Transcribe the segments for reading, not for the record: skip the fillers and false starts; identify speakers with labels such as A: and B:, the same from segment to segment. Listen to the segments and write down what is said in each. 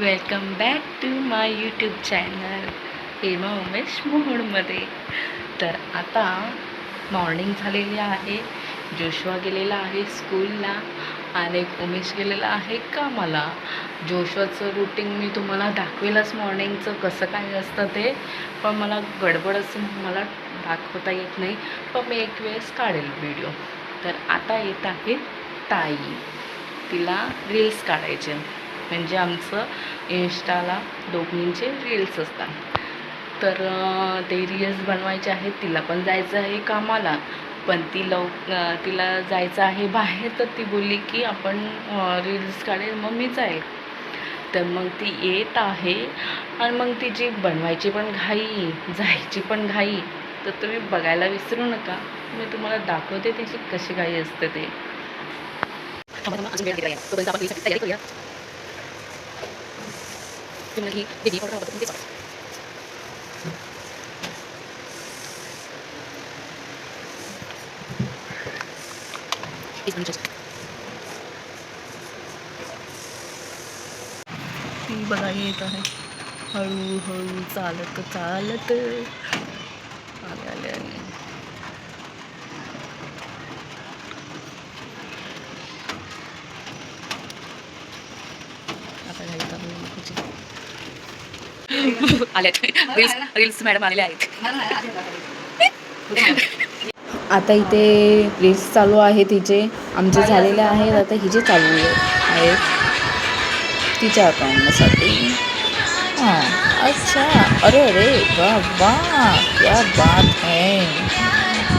A: Welcome back to my YouTube channel Hema Umesh मोहोळमध्ये. तर आता मॉर्निंग झालेली आहे. जोशवा गेलेला आहे स्कूलला आणि उमेश गेलेला आहे कामाला. जोशवाचं रुटीन मी तुम्हाला दाखवेलच मॉर्निंगचं कसं काय असतं ते, पण मला गडबड असं मला दाखवता येत नाही, पण मी एक वेळेस काढेल व्हिडिओ. तर आता येत आहे ताई, तिला रील्स काढायचे, म्हणजे आमचं इन्स्टाला दोघींचे रील्स असतात. तर ते रील्स बनवायचे आहेत. तिला पण जायचं आहे कामाला, पण तिला जायचं आहे बाहेर. तर ती बोलली की आपण रील्स काढेल, मग मी जाईल. तर मग ती येत आहे आणि मग तिची बनवायची पण घाई, जायची पण घाई. तर तुम्ही बघायला विसरू नका. मी तुम्हाला दाखवते तिची कशी घाई असते ते. ती बघा येत आहे हळूहळू चालत चालत आले. आता रील्स मॅडम आलेले आहेत. आता इथे रील्स चालू आहे तिचे, आमचे झालेले आहेत. आता हिचे चालू आहेत तिच्या अकाउंटसाठी. हां, अच्छा, अरे वाह वाह, क्या बात है.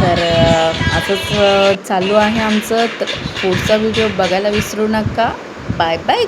A: तर असंच चालू आहे आमचं. तर पुढचा व्हिडिओ बघायला विसरू नका. Bye bye.